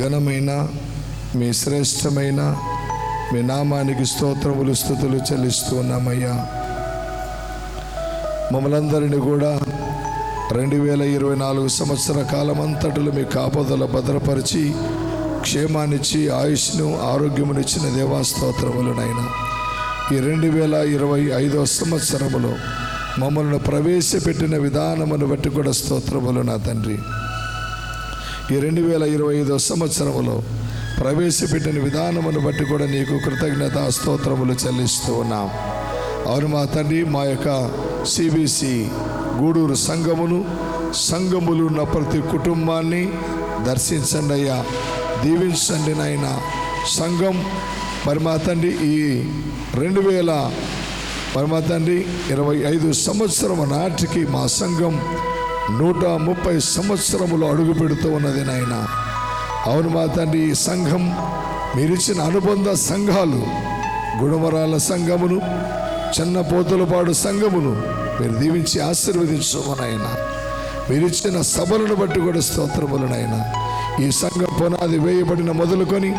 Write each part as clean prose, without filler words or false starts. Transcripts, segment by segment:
ఘనమైన మీ శ్రేష్టమైన మీ నామానికి స్తోత్రములు స్తుతులు చెల్లిస్తూ ఉన్నామయ్యా. మమ్మల్ందరినీ కూడా 2024 సంవత్సర కాలం అంతటిలో మీ కాపుదల భద్రపరిచి క్షేమాన్నిచ్చి ఆయుష్ను ఆరోగ్యమునిచ్చిన దేవా స్తోత్రములనైనా ఈ 2025 సంవత్సరములో మమ్మల్ని ప్రవేశపెట్టిన విధానమును బట్టి కూడా స్తోత్రములు నా తండ్రి. ఈ 2025 సంవత్సరములో ప్రవేశపెట్టిన విధానమును బట్టి కూడా నీకు కృతజ్ఞతా స్తోత్రములు చెల్లిస్తూ ఉన్నాం. అవును మా తండ్రి, మా యొక్క సిబిసి గూడూరు సంఘములు ఉన్న ప్రతి కుటుంబాన్ని దర్శించండి అయ్యా, దీవించండి నాయన. సంఘం మరి మా తండ్రి ఈ 2025 సంవత్సరం నాటికి మా సంఘం 130 సంవత్సరములు అడుగు పెడుతూ ఉన్నది నాయన. అవును మా తండ్రి, ఈ సంఘం మీరిచ్చిన అనుబంధ సంఘాలు గుణవరాల సంఘమును, చిన్నపోతులపాడు సంఘమును మీరు దీవించి ఆశీర్వదించమనైనా. మీరిచ్చిన సభలను బట్టి కూడా స్తోత్రములనైనా. ఈ సంఘం పునాది వేయబడిన మొదలుకొని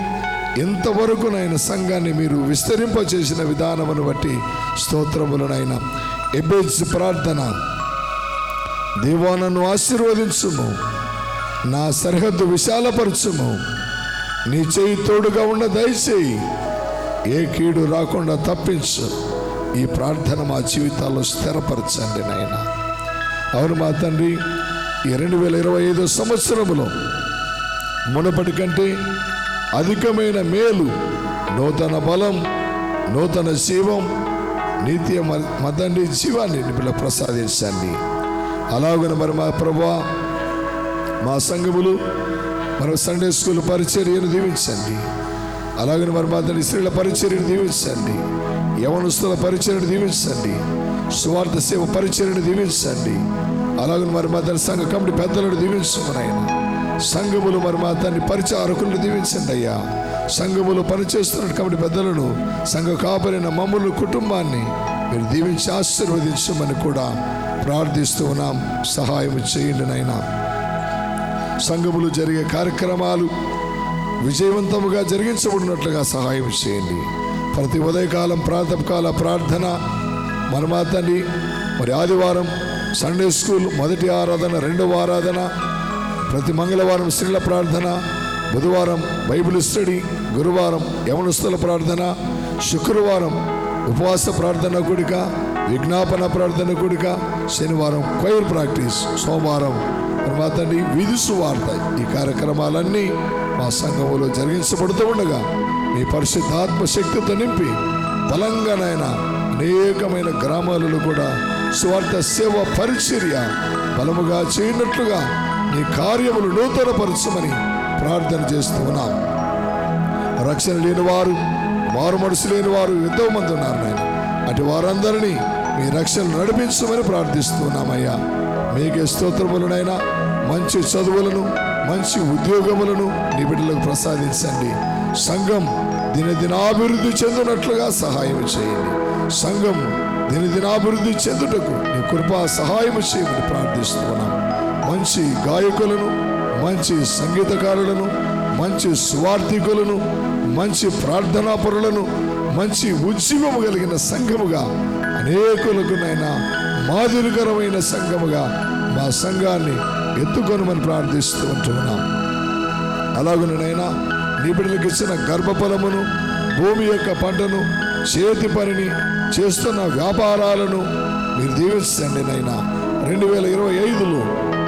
ఇంతవరకు నాయన సంఘాన్ని మీరు విస్తరింపచేసిన విధానమును బట్టి స్తోత్రములనైనా. ఎబేజ్ ప్రార్థన, దేవా నన్ను ఆశీర్వదించుము, నా సరిహద్దు విశాలపరచుము, నీ చేయి తోడుగా ఉన్న దయచేయి, ఏ కీడు రాకుండా తప్పించు. ఈ ప్రార్థన మా జీవితాల్లో స్థిరపరచండి నాయన. అవును మా తండ్రి, ఈ 2025 సంవత్సరములో మునపటి కంటే అధికమైన మేలు, నూతన బలం, నూతన జీవం, నీతి మతండి జీవాన్ని నిపుణులు ప్రసాదించండి. అలాగనే మరి మా ప్రభువా, మా సంఘములు మరి సండే స్కూల్ పరిచర్యను దీవించండి. అలాగనే మరి మా తండ్రి స్త్రీల పరిచర్యను దీవించండి, యవనస్తుల పరిచర్యను దీవించండి, సువార్త సేవ పరిచర్యను దీవించండి. అలాగే మరి మా తండ్రి సంఘ కమిటీ పెద్దలను దీవించమనైనా. సంఘములు మరి మా తండ్రి పరిచారకులను దీవించండి అయ్యా. సంఘములు పనిచేస్తున్న కమిటీ పెద్దలను, సంఘ కాపరైన మమ్మల్ని కుటుంబాన్ని మీరు దీవించి ఆశీర్వదించమని కూడా ప్రార్థిస్తూ ఉన్నాం. సహాయం చేయండి నాయనా. సంఘములు జరిగే కార్యక్రమాలు విజయవంతముగా జరిగించబడినట్లుగా సహాయం చేయండి. ప్రతి ఉదయకాలం ప్రాతకాల ప్రార్థన మరి మా తండ్రి, మరి ఆదివారం సండే స్కూల్ మొదటి ఆరాధన, రెండవ ఆరాధన, ప్రతి మంగళవారం స్త్రీల ప్రార్థన, బుధవారం బైబిల్ స్టడీ, గురువారం యవనస్తుల ప్రార్థన, శుక్రవారం ఉపవాస ప్రార్థన కూడిక, విజ్ఞాపన ప్రార్థన కూడిక, శనివారం క్వైర్ ప్రాక్టీస్, సోమవారం మా తండ్రి వీధి సువార్త. ఈ కార్యక్రమాలన్నీ మా సంఘములో జరిగించబడుతూ ఉండగా మీ పరిశుద్ధాత్మ శక్తితో నింపి బలంగానైనా అనేకమైన గ్రామాలలో కూడా సువార్త సేవ పరిచర్య బలముగా చేయనట్లుగా నీ కార్యములు నూతనపరచమని ప్రార్థన చేస్తూ ఉన్నాం. రక్షణ లేని వారు, మారు మనసు లేని వారు ఎంతో మంది ఉన్నారు నాయన. అటు వారందరినీ మీ రక్షణ నడిపించమని ప్రార్థిస్తున్నామయ్యా. మీకే స్తోత్రములనైనా. మంచి చదువులను, మంచి ఉద్యోగములను నీ బిడ్డలకు ప్రసాదించండి. సంఘం దినదినాభివృద్ధి చెందినట్లుగా సహాయం చేయండి. సంఘం దినదినాభివృద్ధి చెందుటకు నీ కృపా సహాయం చేయమని ప్రార్థిస్తున్నాం. మంచి గాయకులను, మంచి సంగీతకారులను, మంచి స్వార్థికులను, మంచి ప్రార్థనాపరులను, మంచి ఉద్యమము కలిగిన సంఘముగా అనేకులకు నైనా మాదిరికరమైన సంఘముగా మా సంఘాన్ని ఎత్తుకొనమని ప్రార్థిస్తూ ఉంటున్నాం. అలాగునైనా నీ బిడ్డలకు ఇచ్చిన గర్భఫలమును, భూమి యొక్క పంటను, చేతి పనిని, చేస్తున్న వ్యాపారాలను మీరు దీవించండి నైనా. 2025లో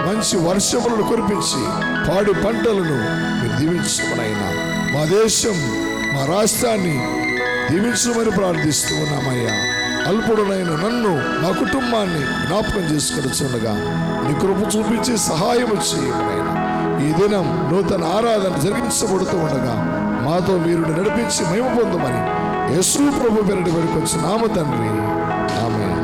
మంచి వర్షములను కురిపించి పాడి పంటలను మీరు దీవించమనైనా. మా దేశం, మా రాష్ట్రాన్ని దీవించమని ప్రార్థిస్తూ ఉన్నామయ్యా. అల్పుడునైన నన్ను, నా కుటుంబాన్ని జ్ఞాపకం చేసుకొనిచుండగా నీ కృప చూపించి సహాయము చేయమనైనా. ఈ దినం నూతన ఆరాధన జరిగించబడుతూ ఉండగా మాతో మీరు నడిపించి మహిమ పొందమని యేసు ప్రభు పేరిట వేడుకొచ్చున్నాము తండ్రి. ఆమేన్.